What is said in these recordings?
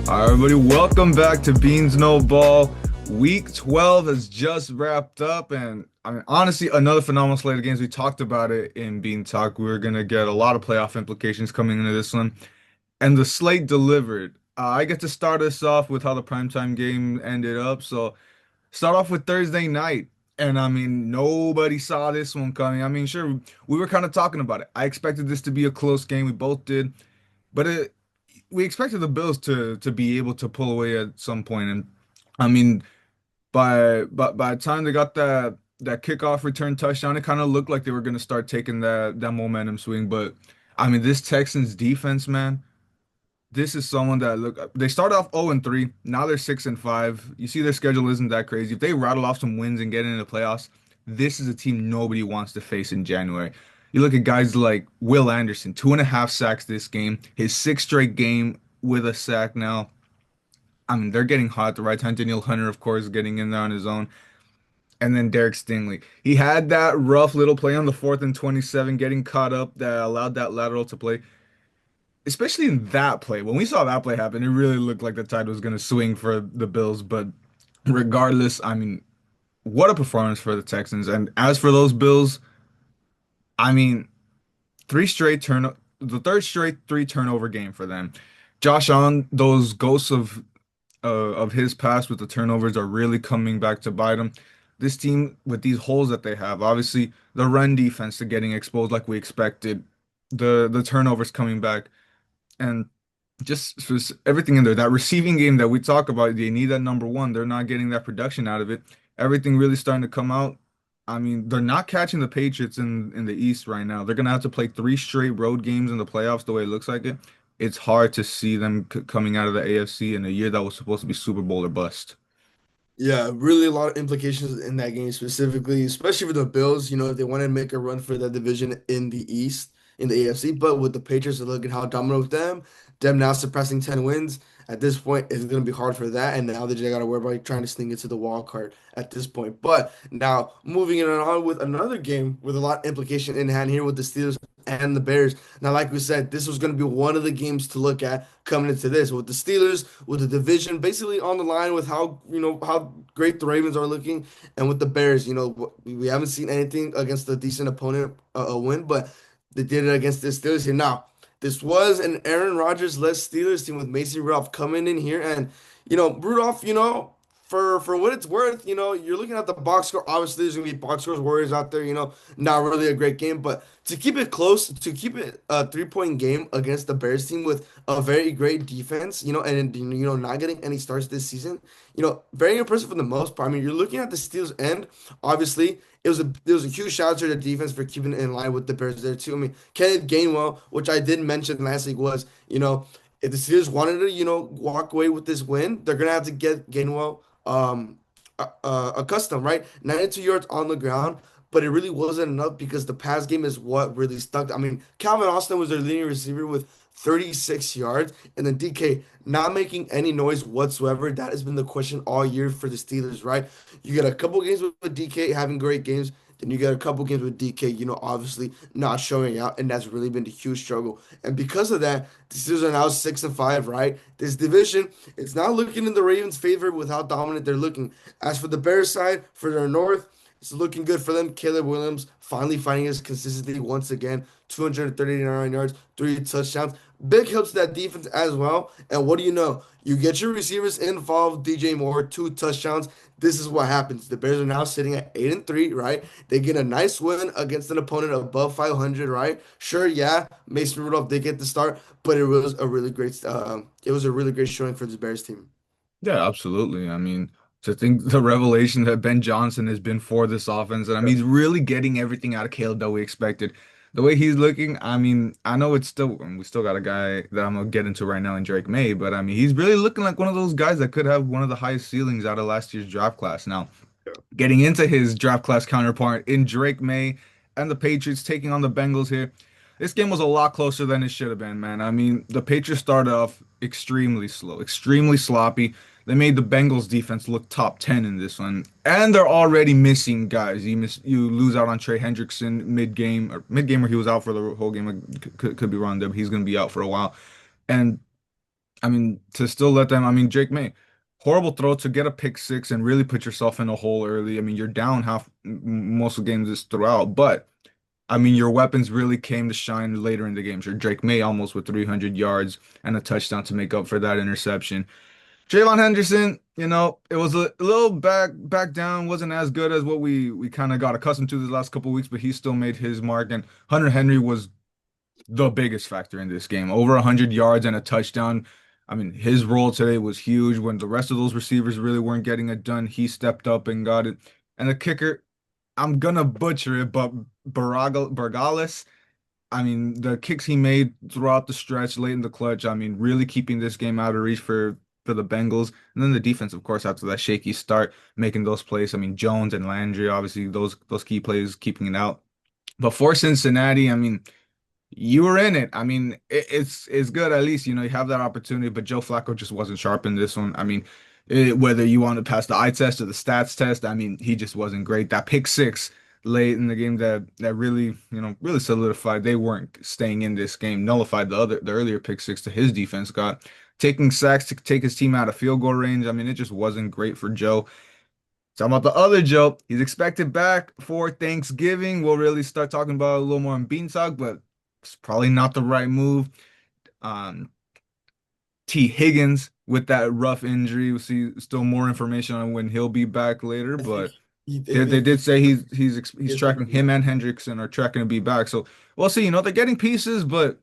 All right, everybody, welcome back to Beans No Ball. Week 12 has just wrapped up, and I mean, honestly, another phenomenal slate of games. We talked about it in Bean Talk. We're gonna get a lot of playoff implications coming into this one, and the slate delivered. I get to start us off with how the primetime game ended up. So, start off with Thursday night, and I mean, nobody saw this one coming. I mean, sure, we were kind of talking about it. I expected this to be a close game. We both did, but we expected the Bills to be able to pull away at some point, and I mean, by the time they got that kickoff return touchdown, it kind of looked like they were going to start taking that momentum swing. But I mean, this Texans defense, man, this is someone that look. They started off 0-3, now they're 6-5. You see, their schedule isn't that crazy. If they rattle off some wins and get into the playoffs, this is a team nobody wants to face in January. You look at guys like Will Anderson, 2.5 sacks this game, his sixth straight game with a sack now. I mean, they're getting hot at the right time. Daniel Hunter, of course, getting in there on his own. And then Derek Stingley. He had that rough little play on the 4th and 27, getting caught up that allowed that lateral to play. Especially in that play. When we saw that play happen, it really looked like the tide was going to swing for the Bills. But regardless, I mean, what a performance for the Texans. And as for those Bills, I mean, the third straight three turnover game for them. Josh Allen, those ghosts of his past with the turnovers are really coming back to bite him. This team with these holes that they have, obviously the run defense to getting exposed like we expected, the turnovers coming back, and just everything in there. That receiving game that we talk about, they need that number one. They're not getting that production out of it. Everything really starting to come out. I mean, they're not catching the Patriots in the East right now. They're gonna have to play three straight road games in the playoffs the way it looks like it. It's hard to see them coming out of the AFC in a year that was supposed to be Super Bowl or bust. Yeah, really a lot of implications in that game specifically, especially for the Bills. If they want to make a run for that division in the East, in the AFC. But with the Patriots, look at how dominant with them now surpassing 10 wins. At this point, it's going to be hard for that. And now they just got to worry about trying to sneak into the wild card at this point. But now moving it on with another game with a lot of implication in hand here with the Steelers and the Bears. Now, like we said, this was going to be one of the games to look at coming into this with the Steelers, with the division basically on the line with how great the Ravens are looking, and with the Bears, we haven't seen anything against a decent opponent win, but they did it against the Steelers here. Now, this was an Aaron Rodgers-led Steelers team with Mason Rudolph coming in here, and Rudolph, for what it's worth, you're looking at the box score. Obviously, there's gonna be box scores warriors out there. Not really a great game, but to keep it close, to keep it a 3-point game against the Bears team with a very great defense, and not getting any starts this season, very impressive for the most part. I mean, you're looking at the Steelers end. Obviously, it was a huge shout out to the defense for keeping it in line with the Bears there too. I mean, Kenneth Gainwell, which I did mention last week, was if the Steelers wanted to walk away with this win, they're gonna have to get Gainwell accustomed, right? 92 yards on the ground, but it really wasn't enough because the pass game is what really stuck. I mean, Calvin Austin was their leading receiver with 36 yards, and then DK not making any noise whatsoever. That has been the question all year for the Steelers, right? You get a couple games with DK having great games. Then you get a couple games with DK, obviously not showing out, and that's really been the huge struggle. And because of that, the Steelers are now 6-5, right? This division, it's not looking in the Ravens' favor with how dominant they're looking. As for the Bears side, for their North, it's looking good for them. Caleb Williams finally finding his consistency once again. 239 yards, three touchdowns. Big helps that defense as well. And what do you know? You get your receivers involved. DJ Moore, two touchdowns. This is what happens. The Bears are now sitting at 8-3, right? They get a nice win against an opponent above 500, right? Sure, yeah, Mason Rudolph did get the start, but it was a really great showing for this Bears team. Yeah, absolutely. I mean, to think the revelation that Ben Johnson has been for this offense, and I mean, he's really getting everything out of Caleb that we expected. The way he's looking, I mean, I know it's still, and we still got a guy that I'm gonna get into right now in Drake May, but I mean, he's really looking like one of those guys that could have one of the highest ceilings out of last year's draft class. Now, getting into his draft class counterpart in Drake May and the Patriots taking on the Bengals here. This game was a lot closer than it should have been, man. I mean, the Patriots started off extremely slow, extremely sloppy. They made the Bengals defense look top 10 in this one. And they're already missing guys. You lose out on Trey Hendrickson mid game where he was out for the whole game. I could be wrong there, but he's going to be out for a while. And I mean, to still let them, I mean, Drake May, horrible throw to get a pick six and really put yourself in a hole early. I mean, you're down most of the games is throughout, but I mean, your weapons really came to shine later in the game. Sure, Drake May almost with 300 yards and a touchdown to make up for that interception. Trayvon Henderson, it was a little back down, wasn't as good as what we kind of got accustomed to the last couple of weeks, but he still made his mark. And Hunter Henry was the biggest factor in this game. Over 100 yards and a touchdown. I mean, his role today was huge. When the rest of those receivers really weren't getting it done, he stepped up and got it. And the kicker, I'm gonna butcher it, but Bergales, I mean, the kicks he made throughout the stretch, late in the clutch, I mean, really keeping this game out of reach for the Bengals. And then the defense, of course, after that shaky start, making those plays. I mean, Jones and Landry, obviously, those key plays, keeping it out. But for Cincinnati, I mean, you were in it. I mean, it's good at least, you have that opportunity, but Joe Flacco just wasn't sharp in this one. I mean, whether you want to pass the eye test or the stats test, I mean, he just wasn't great. That pick six late in the game that really, really solidified they weren't staying in this game, nullified the earlier pick six to his defense got taking sacks to take his team out of field goal range. I mean, it just wasn't great for Joe. Talking about the other Joe, he's expected back for Thanksgiving. We'll really start talking about it a little more in Bean Talk, but it's probably not the right move. Um, T. Higgins with that rough injury. We'll see still more information on when he'll be back later, I think but he, they he did say he's is tracking him and Hendrickson are tracking to be back. So we'll see. They're getting pieces, but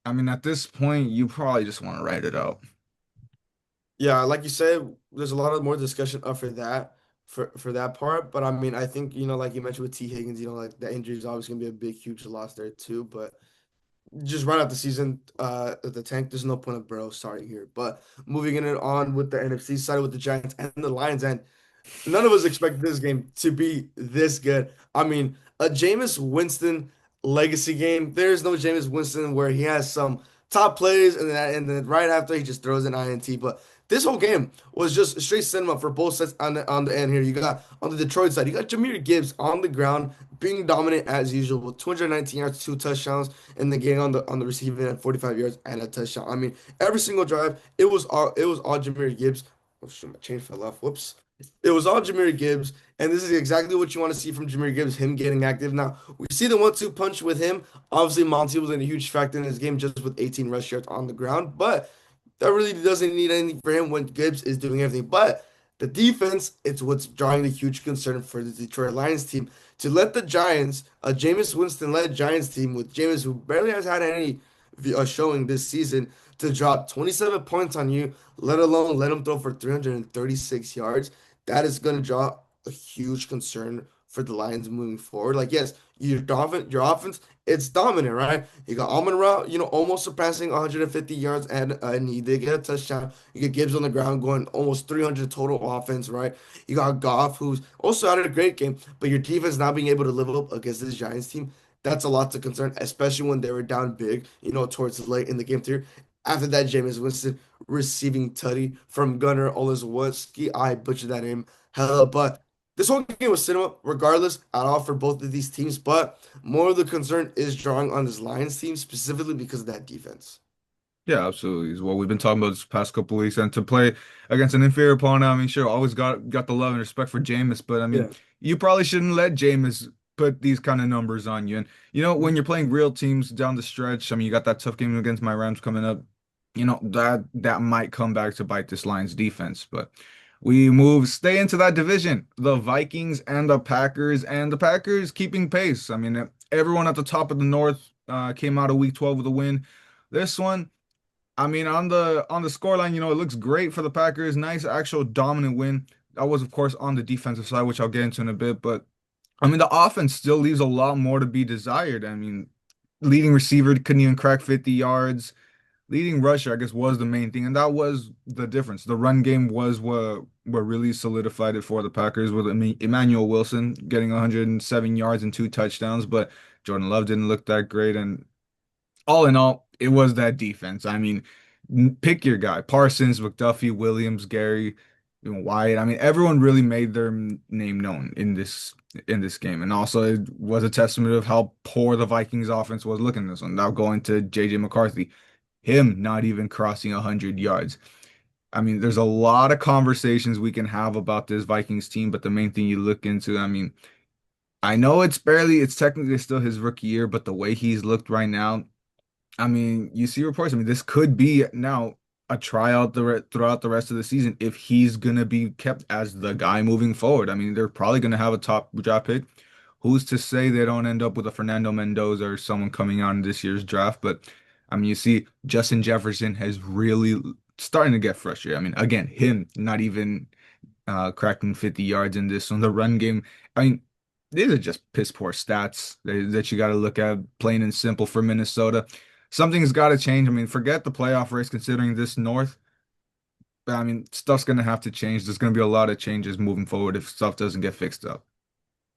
I mean, at this point, you probably just want to write it out. Yeah, like you said, there's a lot of more discussion up for that for that part. But I mean, I think, like you mentioned with T. Higgins, like the injury is obviously gonna be a big, huge loss there too. But just run out the season the tank. There's no point of Burrow starting here. But moving in and on with the NFC side with the Giants and the Lions, and none of us expected this game to be this good. I mean, a Jameis Winston legacy game. There's no Jameis Winston where he has some top plays and then right after he just throws an INT. But this whole game was just straight cinema for both sets on the end here. You got on the Detroit side, you got Jahmyr Gibbs on the ground being dominant as usual with 219 yards, two touchdowns, and the game on the receiving at 45 yards and a touchdown. I mean, every single drive, it was all Jahmyr Gibbs. Oh shoot, my chain fell off. Whoops. It was all Jahmyr Gibbs, and this is exactly what you want to see from Jahmyr Gibbs, him getting active. Now, we see the 1-2 punch with him. Obviously, Monty was in a huge factor in his game just with 18 rush yards on the ground, but that really doesn't need anything for him when Gibbs is doing everything. But the defense, it's what's drawing the huge concern for the Detroit Lions team. To let the Giants, a Jameis Winston-led Giants team with Jameis, who barely has had any showing this season, to drop 27 points on you, let alone let him throw for 336 yards, that is going to draw a huge concern for the Lions moving forward. Like, yes, your offense, it's dominant, right? You got Amon-Ra, almost surpassing 150 yards, and he did get a touchdown. You get Gibbs on the ground going almost 300 total offense, right? You got Goff, who's also had a great game, but your defense not being able to live up against this Giants team, that's a lot to concern, especially when they were down big, towards the late in the game too. After that, Jameis Winston receiving tutty from Gunnar Olszewski. I butchered that name. Hell, but this whole game was cinema, regardless, at all for both of these teams. But more of the concern is drawing on this Lions team, specifically because of that defense. Yeah, absolutely. Is what we've been talking about this past couple weeks. And to play against an inferior opponent, I mean, sure, always got the love and respect for Jameis, but I mean, Yeah. you probably shouldn't let Jameis put these kind of numbers on you. And when you're playing real teams down the stretch, I mean, you got that tough game against my Rams coming up. That might come back to bite this Lions defense. But stay into that division. The Vikings and the Packers keeping pace. I mean, everyone at the top of the North came out of Week 12 with a win. This one. I mean, on the scoreline, it looks great for the Packers. Nice, actual dominant win. That was, of course, on the defensive side, which I'll get into in a bit. But I mean, the offense still leaves a lot more to be desired. I mean, leading receiver couldn't even crack 50 yards. Leading rusher, I guess, was the main thing, and that was the difference. The run game was what really solidified it for the Packers with Emmanuel Wilson getting 107 yards and two touchdowns. But Jordan Love didn't look that great, and all in all, it was that defense. I mean, pick your guy: Parsons, McDuffie, Williams, Gary, Wyatt. I mean, everyone really made their name known in this game, and also it was a testament of how poor the Vikings offense was looking this one. Now going to JJ McCarthy, him not even crossing 100 yards. I mean, there's a lot of conversations we can have about this Vikings team, but the main thing you look into, I mean, I know it's technically still his rookie year, but the way he's looked right now, I mean, you see reports. I mean, this could be now a tryout throughout the rest of the season if he's gonna be kept as the guy moving forward. I mean, they're probably gonna have a top draft pick. Who's to say they don't end up with a Fernando Mendoza or someone coming out in this year's draft? But I mean, you see, Justin Jefferson has really starting to get frustrated. I mean, again, him not even cracking 50 yards in this on the run game. I mean, these are just piss poor stats that you got to look at, plain and simple for Minnesota. Something's got to change. I mean, forget the playoff race considering this North. I mean, stuff's going to have to change. There's going to be a lot of changes moving forward if stuff doesn't get fixed up.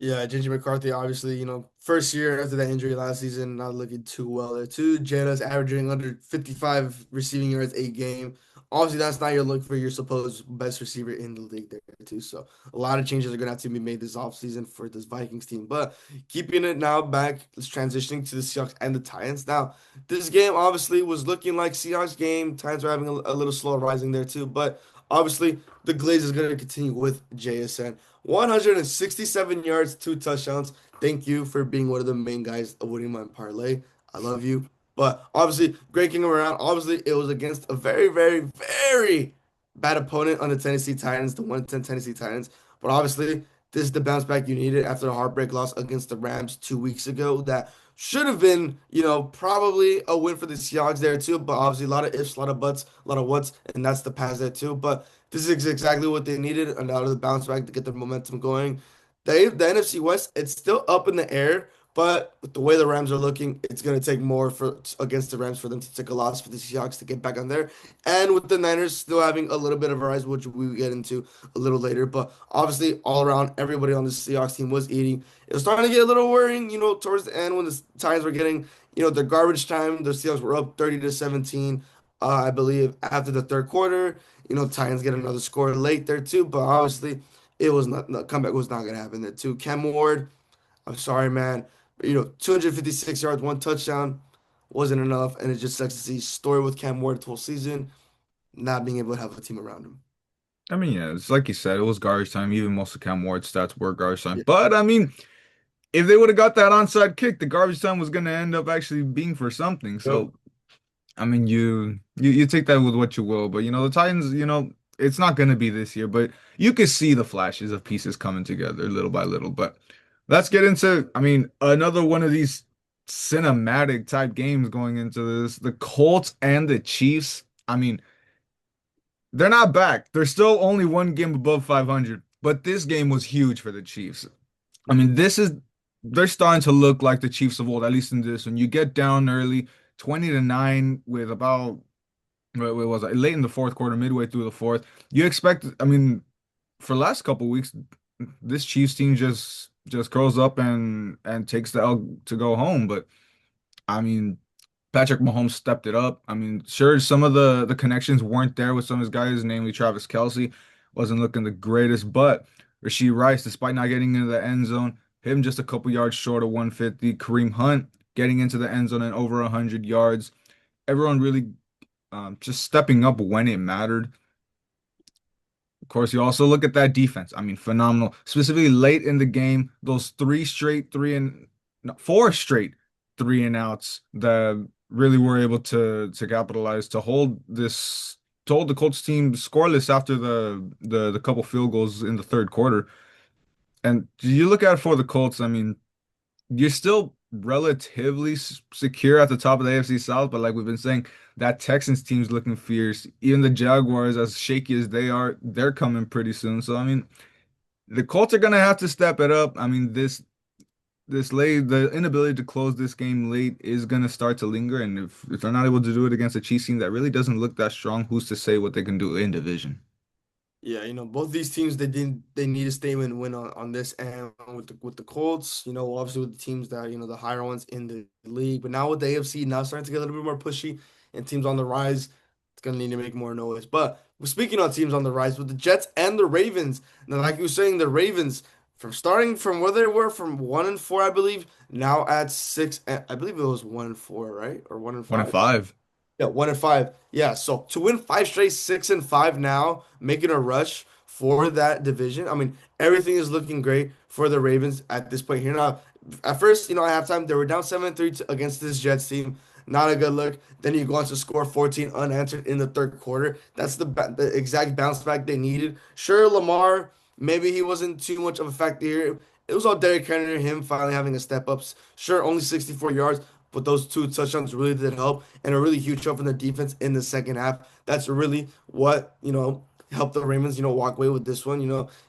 Yeah, JJ McCarthy, obviously, first year after that injury last season, not looking too well there too. Jada's averaging under 55 receiving yards a game. Obviously, that's not your look for your supposed best receiver in the league there too. So a lot of changes are gonna have to be made this offseason for this Vikings team. But keeping it now back, let's transitioning to the Seahawks and the Titans. Now, this game obviously was looking like Seahawks game. Titans are having a little slow rising there too. But obviously, the Glaze is gonna continue with JSN. 167 yards, 2 touchdowns. Thank you for being one of the main guys of winning my parlay. I love you. But obviously, great kicking around. Obviously, it was against a very, very, very bad opponent on the Tennessee Titans, the 110 Tennessee Titans. But obviously, this is the bounce back you needed after the heartbreak loss against the Rams 2 weeks ago. That should have been, probably a win for the Seahawks there too. But obviously, a lot of ifs, a lot of buts, a lot of whats, and that's the pass there too. But this is exactly what they needed, and out of the bounce back to get the momentum going. The NFC West, it's still up in the air, but with the way the Rams are looking, it's going to take more for against the Rams for them to take a loss for the Seahawks to get back on there. And with the Niners still having a little bit of a rise, which we will get into a little later. But obviously, all around, everybody on the Seahawks team was eating. It was starting to get a little worrying, towards the end when the Titans were getting, their garbage time. The Seahawks were up 30-17, I believe, after the third quarter. Titans get another score late there too, but obviously it was not the comeback was not gonna happen there too. Cam Ward, I'm sorry, man, but 256 yards, 1 touchdown wasn't enough, and it just sucks to see story with Cam Ward the whole season, not being able to have a team around him. I mean, yeah, it's like you said, it was garbage time. Even most of Cam Ward's stats were garbage time. Yeah. But I mean, if they would have got that onside kick, the garbage time was going to end up actually being for something. Yep. So I mean, you take that with what you will, but the Titans, it's not going to be this year, but you could see the flashes of pieces coming together little by little. But let's get into, I mean, another one of these cinematic type games going into this. The Colts and the Chiefs. I mean, they're not back. They're still only one game above 500, but this game was huge for the Chiefs. I mean, they're starting to look like the Chiefs of old, at least in this. When you get down early, 20-9 with about what was it, late in the fourth quarter, midway through the fourth, you expect, I mean, for the last couple of weeks, this Chiefs team just curls up and takes the L to go home. But I mean, Patrick Mahomes stepped it up. I mean, sure, some of the connections weren't there with some of his guys, namely Travis Kelce, wasn't looking the greatest, but Rashee Rice, despite not getting into the end zone, him just a couple yards short of 150. Kareem Hunt getting into the end zone and over 100 yards. Everyone really just stepping up when it mattered. Of course, you also look at that defense. I mean, phenomenal. Specifically late in the game, those three straight three and no, four straight three and outs that really were able to capitalize to hold the Colts team scoreless after the couple field goals in the third quarter. And you look at it for the Colts, I mean, you're still relatively secure at the top of the AFC South, but like we've been saying, that Texans team's looking fierce. Even the Jaguars, as shaky as they are, they're coming pretty soon. So I mean, the Colts are gonna have to step it up. I mean, the inability to close this game late is gonna start to linger, and if they're not able to do it against a Chiefs team that really doesn't look that strong, who's to say what they can do in division? Yeah, both these teams they need a statement win on this end with the Colts, obviously with the teams that, the higher ones in the league. But now with the AFC now starting to get a little bit more pushy and teams on the rise, it's gonna need to make more noise. But speaking on teams on the rise with the Jets and the Ravens, now like you were saying, the Ravens from starting from where they were from 1-4, I believe, now at six, I believe it was 1-4, right? Or one and One and five. five. Yeah, 1-5. Yeah, so to win five straight, 6-5 now, making a rush for that division. I mean, everything is looking great for the Ravens at this point here. Now, at first, at halftime, they were down 7-3 against this Jets team. Not a good look. Then you go on to score 14 unanswered in the third quarter. That's the exact bounce back they needed. Sure, Lamar, maybe he wasn't too much of a factor here. It was all Derrick Henry, him finally having a step up. Sure, only 64 yards, but those two touchdowns really did help and a really huge help from the defense in the second half. That's really what, helped the Ravens, walk away with this one.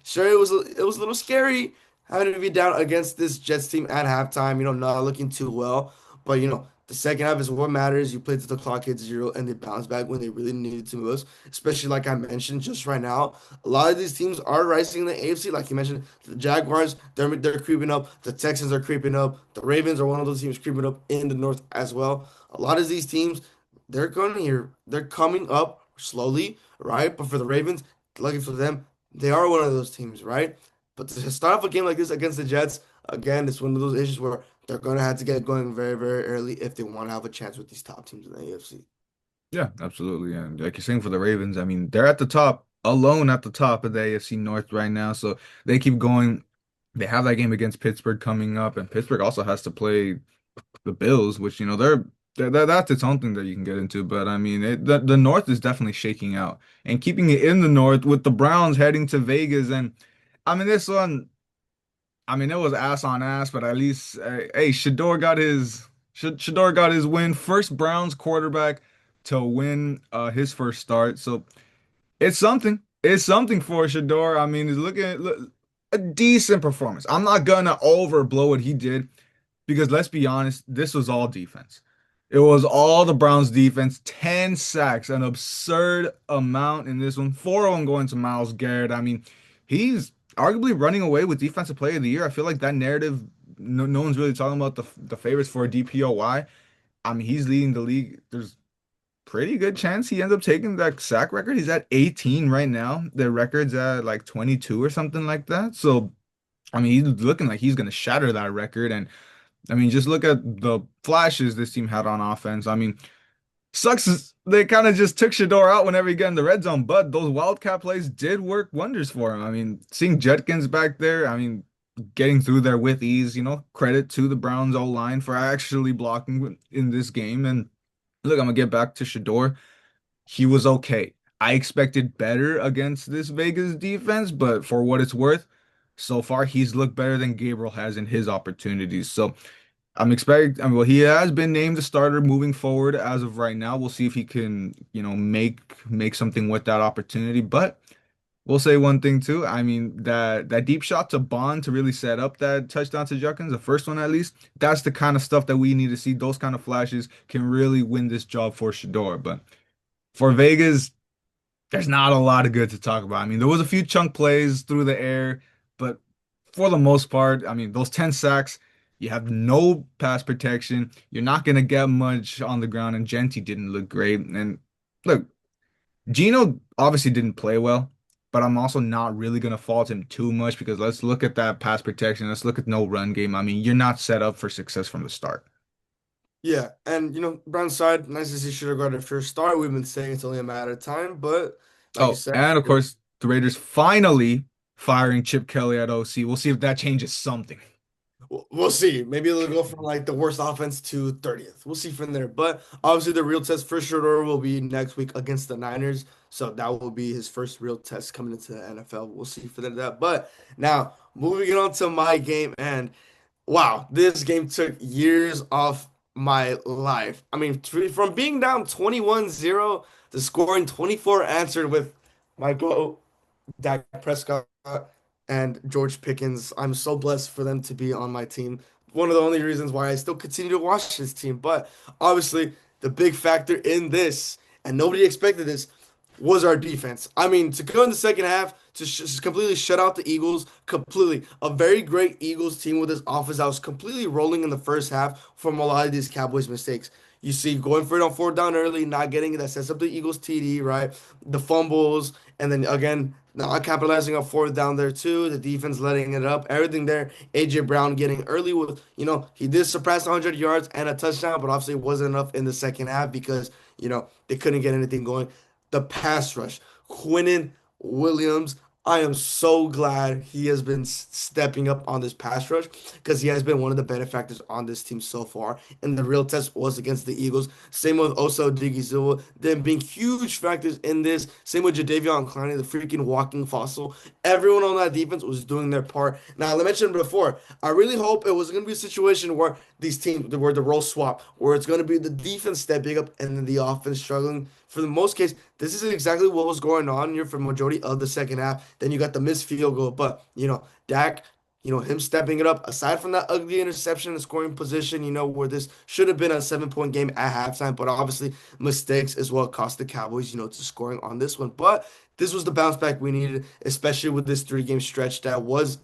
Sure it was a little scary having to be down against this Jets team at halftime, not looking too well. But the second half is what matters. You play to the clock hits zero and they bounce back when they really needed to most. Especially like I mentioned just right now. A lot of these teams are rising in the AFC. Like you mentioned, the Jaguars, they're creeping up. The Texans are creeping up. The Ravens are one of those teams creeping up in the North as well. A lot of these teams, they're coming up slowly, right? But for the Ravens, lucky for them, they are one of those teams, right? But to start off a game like this against the Jets, again, it's one of those issues where they're gonna have to get going very, very early if they want to have a chance with these top teams in the AFC. Yeah, absolutely. And like you're saying for the Ravens, I mean, they're at the top, alone at the top of the AFC North right now. So they keep going. They have that game against Pittsburgh coming up, and Pittsburgh also has to play the Bills, which, that's its own thing that you can get into. But I mean, the North is definitely shaking out and keeping it in the North with the Browns heading to Vegas. And I mean, this one. I mean, it was ass on ass, but at least, hey, Shador got his win. First Browns quarterback to win his first start. So it's something. It's something for Shador. I mean, a decent performance. I'm not gonna overblow what he did because let's be honest, this was all defense. It was all the Browns defense. 10 sacks, an absurd amount in this one. Four of them going to Myles Garrett. I mean, he's arguably running away with Defensive Player of the Year. I feel like that narrative, no one's really talking about the favorites for DPOY. I mean, he's leading the league. There's pretty good chance he ends up taking that sack record. He's at 18 right now. The record's at like 22 or something like that. So, I mean, he's looking like he's going to shatter that record. And I mean, just look at the flashes this team had on offense. I mean, they kind of just took Shador out whenever he got in the red zone, but those wildcat plays did work wonders for him. I mean, seeing Judkins back there, I mean, getting through there with ease, credit to the Browns O line for actually blocking in this game. And look, I'm gonna get back to Shador. He was okay. I expected better against this Vegas defense, but for what it's worth, so far he's looked better than Gabriel has in his opportunities. So I mean, well, he has been named the starter moving forward as of right now. We'll see if he can, make something with that opportunity. But we'll say one thing too. I mean, that deep shot to Bond to really set up that touchdown to Judkins, the first one at least, that's the kind of stuff that we need to see. Those kind of flashes can really win this job for Shador. But for Vegas, there's not a lot of good to talk about. I mean, there was a few chunk plays through the air, but for the most part, I mean, those 10 sacks, you have no pass protection. You're not going to get much on the ground, and Genty didn't look great. And look, Gino obviously didn't play well, but I'm also not really going to fault him too much because let's look at that pass protection. Let's look at no run game. I mean, you're not set up for success from the start. Yeah, and Brown's side, nice to see should have got a first start. We've been saying it's only a matter of time, but like you Oh, said, and of course, the Raiders finally firing Chip Kelly at OC. We'll see if that changes something. we'll see. Maybe it'll go from like the worst offense to 30th. We'll see from there. But obviously, the real test for sure will be next week against the Niners. So that will be his first real test coming into the NFL. We'll see for that. But now moving on to my game, and wow, this game took years off my life. I mean, from being down 21-0 to scoring 24 answered with my goal, Dak Prescott and George Pickens. I'm so blessed for them to be on my team. One of the only reasons why I still continue to watch this team. But obviously, the big factor in this, and nobody expected this, was our defense. I mean, to go in the second half to just completely shut out the Eagles, completely. A very great Eagles team with this offense that was completely rolling in the first half from a lot of these Cowboys mistakes. You see, going for it on fourth down early, not getting it, that sets up the Eagles TD, right? The fumbles And then again, not capitalizing on fourth down there too. The defense letting it up. Everything there. AJ Brown getting early with, he did surpass 100 yards and a touchdown, but obviously it wasn't enough in the second half because, they couldn't get anything going. The pass rush. Quinnen Williams. I am so glad he has been stepping up on this pass rush because he has been one of the benefactors on this team so far. And the real test was against the Eagles. Same with Oso Odighizuwa, them being huge factors in this. Same with Jadeveon Clowney, the freaking walking fossil. Everyone on that defense was doing their part. Now, I mentioned before, I really hope it was going to be a situation where these teams, where the role swap, where it's going to be the defense stepping up and then the offense struggling. For the most case, this is exactly what was going on here for majority of the second half. Then you got the missed field goal, but Dak, him stepping it up. Aside from that ugly interception and scoring position, where this should have been a 7 point game at halftime, but obviously mistakes is what cost the Cowboys, to scoring on this one. But this was the bounce back we needed, especially with this 3 game stretch that was,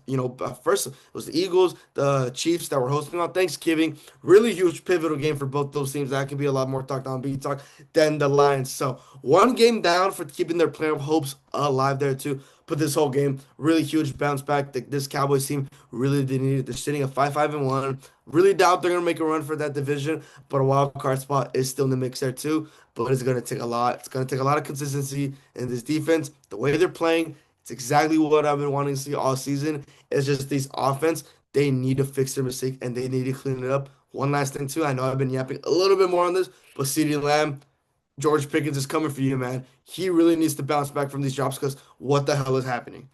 first it was the Eagles, the Chiefs that were hosting on Thanksgiving. Really huge pivotal game for both those teams. That could be a lot more talked on B Talk than the Lions. So 1 game down for keeping their playoff hopes alive there too. But this whole game, really huge bounce back. This Cowboys team really did need it. They're sitting at 5-5-1. Really doubt they're gonna make a run for that division, but a wild card spot is still in the mix there too. But it's gonna take a lot. It's gonna take a lot of consistency in this defense. The way they're playing, it's exactly what I've been wanting to see all season. It's just these offense. They need to fix their mistake and they need to clean it up. One last thing too. I know I've been yapping a little bit more on this, but CeeDee Lamb, George Pickens is coming for you, man. He really needs to bounce back from these drops because what the hell is happening?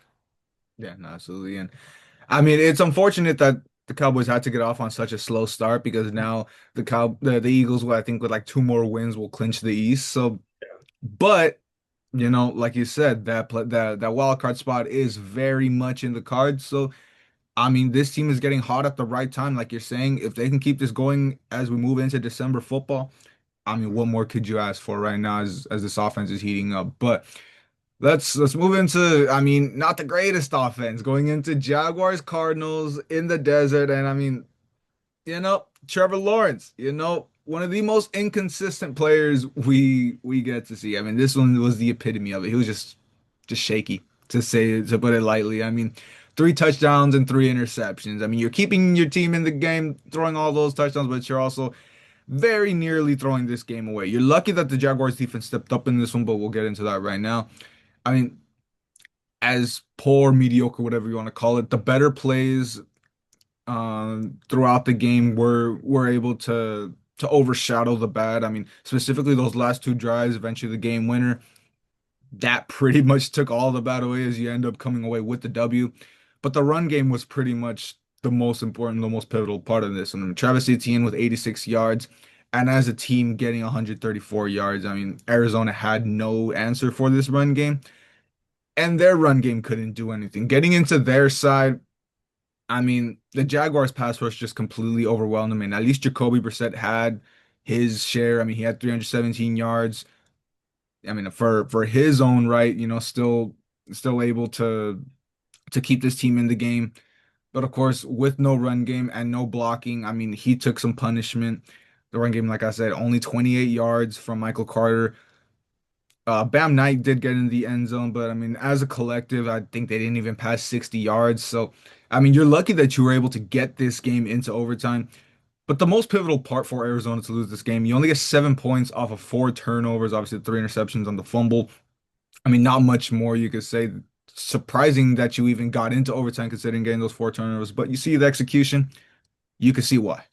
Yeah, no, absolutely. And I mean, it's unfortunate that the Cowboys had to get off on such a slow start because now the Eagles, will, I think, with like 2 more wins, will clinch the East. So, but like you said, that wild card spot is very much in the cards. So, I mean, this team is getting hot at the right time, like you're saying. If they can keep this going as we move into December football, I mean, what more could you ask for right now as this offense is heating up? But let's move into, I mean, not the greatest offense going into Jaguars Cardinals in the desert. And I mean, Trevor Lawrence, one of the most inconsistent players we get to see. I mean, this one was the epitome of it. He was just shaky to put it lightly. I mean, 3 touchdowns and 3 interceptions. I mean, you're keeping your team in the game, throwing all those touchdowns, but you're also very nearly throwing this game away. You're lucky that the Jaguars defense stepped up in this one, but we'll get into that right now. I mean, as poor, mediocre, whatever you want to call it, the better plays throughout the game were able to overshadow the bad. I mean, specifically those last 2 drives, eventually the game winner. That pretty much took all the bad away as you end up coming away with the W. But the run game was pretty much the most important, the most pivotal part of this. And Travis Etienne with 86 yards, and as a team getting 134 yards. I mean, Arizona had no answer for this run game, and their run game couldn't do anything. Getting into their side, I mean, the Jaguars pass rush just completely overwhelmed them. And at least Jacoby Brissett had his share. I mean, he had 317 yards. I mean, for his own right, still able to keep this team in the game. But of course, with no run game and no blocking, I mean, he took some punishment. The run game, like I said, only 28 yards from Michael Carter. Bam Knight did get in the end zone, but I mean, as a collective, I think they didn't even pass 60 yards. So, I mean, you're lucky that you were able to get this game into overtime. But the most pivotal part for Arizona to lose this game, you only get 7 points off of 4 turnovers, obviously 3 interceptions on the fumble. I mean, not much more you could say. Surprising that you even got into overtime considering getting those 4 turnovers, but you see the execution, you can see why.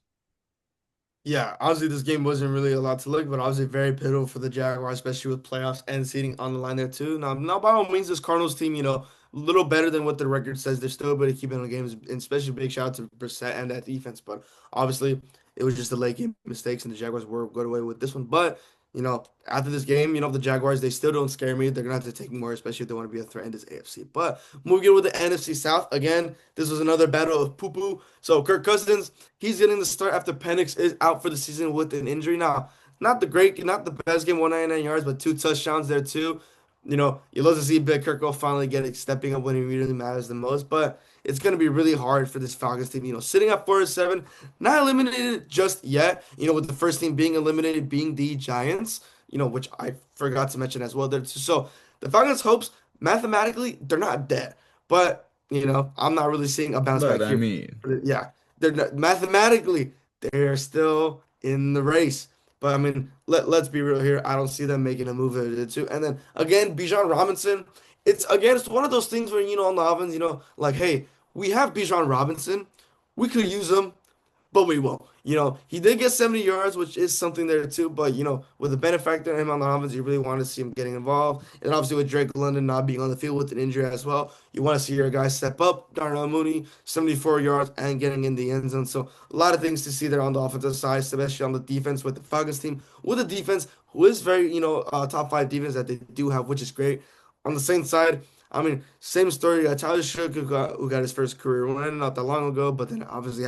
Yeah, honestly, this game wasn't really a lot to look, but obviously very pivotal for the Jaguars, especially with playoffs and seating on the line there too. Now by all means, this Cardinals team, a little better than what the record says. They're still able to keep it in the games, and especially big shout out to Brissett and that defense. But obviously, it was just the late game mistakes, and the Jaguars were good away with this one. But after this game, the Jaguars, they still don't scare me. They're gonna have to take more, especially if they want to be a threat in this AFC. But moving on with the NFC South again, this was another battle of poo poo. So Kirk Cousins, he's getting the start after Penix is out for the season with an injury. Now, not the best game, 199 yards, but 2 touchdowns there too. You love to see Big Kirk finally stepping up when he really matters the most. But it's going to be really hard for this Falcons team. Sitting at 4-7, not eliminated just yet. With the first team being eliminated being the Giants. Which I forgot to mention as well there too. So the Falcons' hopes mathematically, they're not dead. But, I'm not really seeing a bounce But back I here. mean, Yeah, they're not, mathematically, they're still in the race. But I mean, let's be real here. I don't see them making a move that they did too. And then again, Bijan Robinson, it's one of those things where, on the offense, like, hey, we have Bijan Robinson. We could use him, but we won't. He did get 70 yards, which is something there too. But with the benefactor and him on the offense, you really want to see him getting involved. And obviously with Drake London not being on the field with an injury as well, you want to see your guys step up. Darnell Mooney, 74 yards and getting in the end zone. So a lot of things to see there on the offensive side, especially on the defense with the Falcons team, with a defense who is very, top five defense that they do have, which is great. On the same side. I mean, same story. You got Tyler Shook who got his first career win not that long ago, but then obviously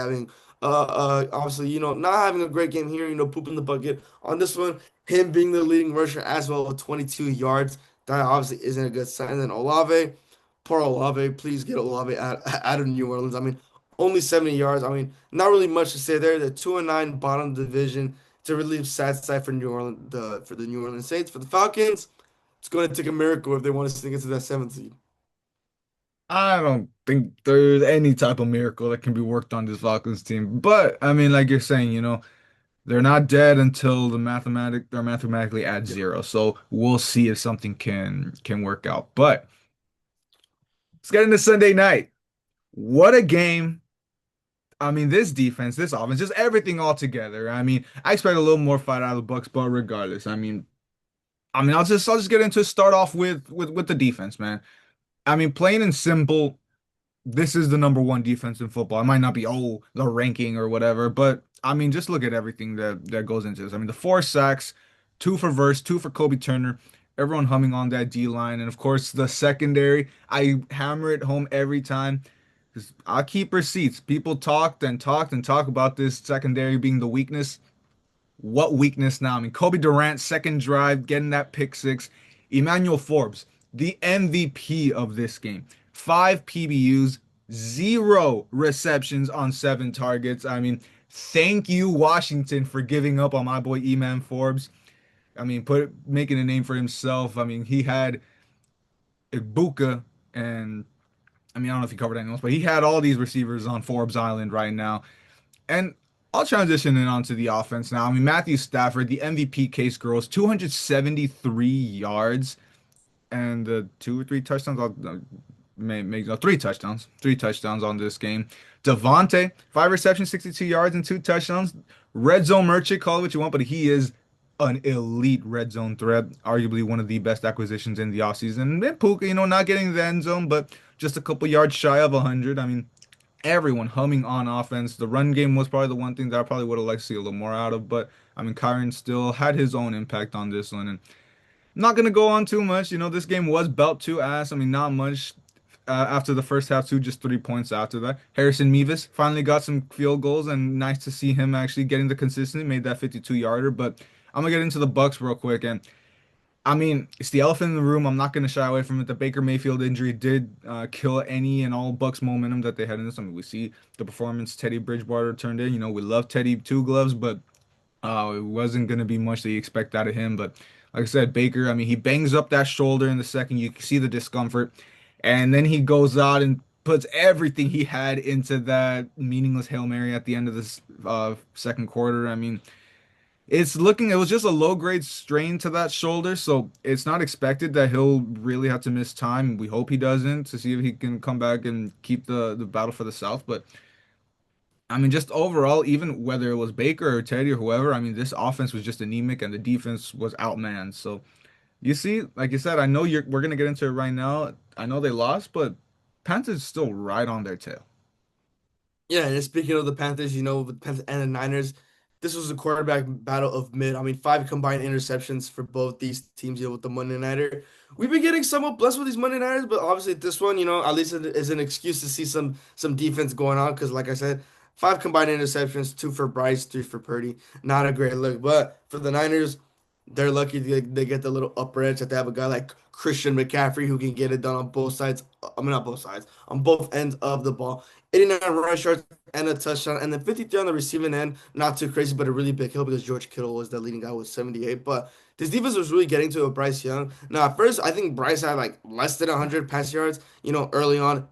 obviously, not having a great game here, pooping the bucket. On this one, him being the leading rusher as well with 22 yards. That obviously isn't a good sign. And then Olave, poor Olave, please get Olave out of New Orleans. I mean, only 70 yards. I mean, not really much to say there. The 2-9 bottom division to relieve sad side for New Orleans, for the New Orleans Saints. For the Falcons, it's going to take a miracle if they want to sneak into that seventh seed. I don't think there's any type of miracle that can be worked on this Falcons team. But I mean, like you're saying, they're not dead until they're mathematically at Yeah. zero. So we'll see if something can work out. But let's get into Sunday night. What a game. I mean, this defense, this offense, just everything all together. I mean, I expect a little more fight out of the Bucks, but regardless, I mean, I'll just get into start off with the defense, man. I mean, plain and simple, this is the number one defense in football. It might not be the ranking or whatever, but I mean, just look at everything that goes into this. I mean, the four sacks, two for Verse, two for Kobe Turner, everyone humming on that D line, and of course the secondary. I hammer it home every time because I keep receipts. People talked and talked and talked about this secondary being the weakness. What weakness now? I mean, Kobe Durant, second drive, getting that pick six. Emmanuel Forbes, the MVP of this game. Five PBUs, zero receptions on seven targets. I mean, thank you, Washington, for giving up on my boy Eman Forbes. I mean, making a name for himself. I mean, he had Ibuka and I mean, I don't know if he covered anyone else, but he had all these receivers on Forbes Island right now. And I'll transition in onto the offense now. I mean, Matthew Stafford, the MVP case girls, 273 yards and two or three touchdowns. No, three touchdowns on this game. Devontae, five receptions, 62 yards and two touchdowns. Red zone merchant, call it what you want, but he is an elite red zone threat, arguably one of the best acquisitions in the offseason. And then Puka, not getting the end zone, but just a couple yards shy of 100. I mean, everyone humming on offense. The run game was probably the one thing that I probably would have liked to see a little more out of, but I mean, Kyron still had his own impact on this one. And I'm not gonna go on too much. This game was belt to ass. I mean, not much after the first half, too, just 3 points after that. Harrison Mevis finally got some field goals, and nice to see him actually getting the consistency, made that 52-yarder. But I'm gonna get into the Bucks real quick, and I mean, it's the elephant in the room. I'm not going to shy away from it. The Baker Mayfield injury did kill any and all Bucks momentum that they had in this. I mean, we see the performance Teddy Bridgewater turned in. We love Teddy Two Gloves, but it wasn't going to be much that you expect out of him. But like I said, Baker, I mean, he bangs up that shoulder in the second. You see the discomfort. And then he goes out and puts everything he had into that meaningless Hail Mary at the end of this second quarter. I mean, it was just a low grade strain to that shoulder, so it's not expected that he'll really have to miss time. We hope he doesn't to see if he can come back and keep the battle for the South. But I mean, just overall, even whether it was Baker or Teddy or whoever, I mean, this offense was just anemic and the defense was outmanned. So you see, like you said, I know we're gonna get into it right now. I know they lost, but Panthers still right on their tail. Yeah, and speaking of the Panthers, with the Panthers and the Niners, this was a quarterback battle of mid. I mean, five combined interceptions for both these teams, with the Monday Nighter. We've been getting somewhat blessed with these Monday Nighters, but obviously this one, at least it is an excuse to see some defense going on. Because, like I said, five combined interceptions, two for Bryce, three for Purdy. Not a great look, but for the Niners, they're lucky they get the little upper edge that they have a guy like Christian McCaffrey, who can get it done on both sides. I mean, not both sides, on both ends of the ball. 89 rush yards and a touchdown, and then 53 on the receiving end. Not too crazy, but a really big hill because George Kittle was the leading guy with 78. But this defense was really getting to a Bryce Young. Now, at first, I think Bryce had like less than 100 pass yards, early on,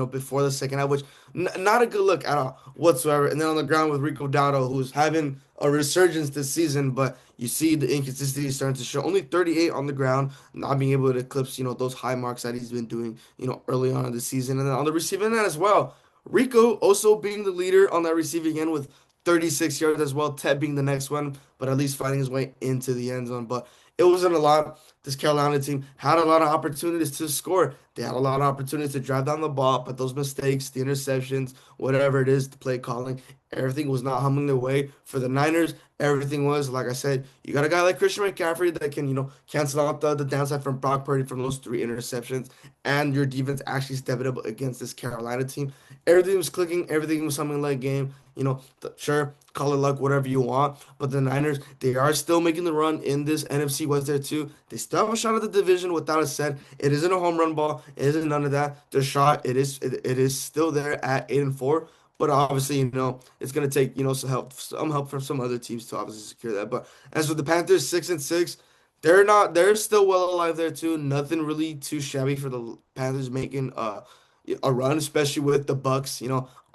before the second half, which not a good look at all whatsoever. And then on the ground with Rico Dowdle, who's having a resurgence this season, but you see the inconsistency starting to show. Only 38 on the ground, not being able to eclipse, those high marks that he's been doing, early on in the season. And then on the receiving end as well, Rico also being the leader on that receiving end with 36 yards as well. Ted being the next one, but at least finding his way into the end zone. But it wasn't a lot. This Carolina team had a lot of opportunities to score. They had a lot of opportunities to drive down the ball, but those mistakes, the interceptions, whatever it is, the play calling, everything was not humming their way for the Niners. Everything was, like I said, you got a guy like Christian McCaffrey that can, cancel out the downside from Brock Purdy from those three interceptions, and your defense actually stepping up against this Carolina team. Everything was clicking, everything was humming like game. Sure, call it luck, whatever you want, but the Niners, they are still making the run in this NFC West there too. They still have a shot at the division without a said. It isn't a home run ball. It isn't none of that. The shot, it is still there at 8-4. But obviously, it's gonna take, some help from some other teams to obviously secure that. But as for the Panthers, 6-6, they're still well alive there too. Nothing really too shabby for the Panthers making a run, especially with the Bucks,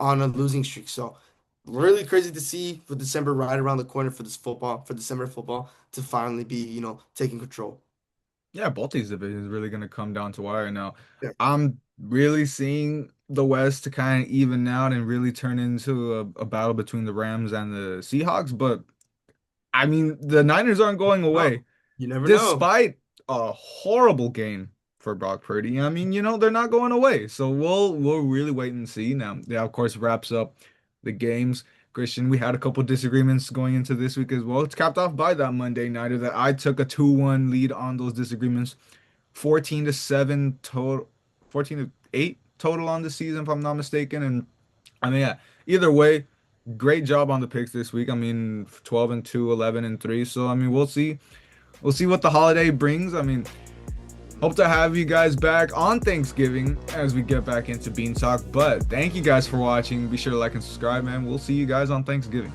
on a losing streak. So really crazy to see for December right around the corner for December football to finally be, taking control. Yeah, both these divisions really going to come down to wire now. Yeah. I'm really seeing the West to kind of even out and really turn into a battle between the Rams and the Seahawks. But I mean, the Niners aren't going No, away, you never know. despite a horrible game for Brock Purdy. I mean, they're not going away. So we'll really wait and see. Now, that of course wraps up the games. Christian, we had a couple disagreements going into this week as well. It's capped off by that Monday nighter that I took a 2-1 lead on those disagreements. 14-7 total, 14-8 total on the season, if I'm not mistaken. And I mean, yeah, either way, great job on the picks this week. I mean, 12-2, 11-3. So I mean, we'll see. We'll see what the holiday brings. I mean, hope to have you guys back on Thanksgiving as we get back into Bean Talk. But thank you guys for watching. Be sure to like and subscribe, man. We'll see you guys on Thanksgiving.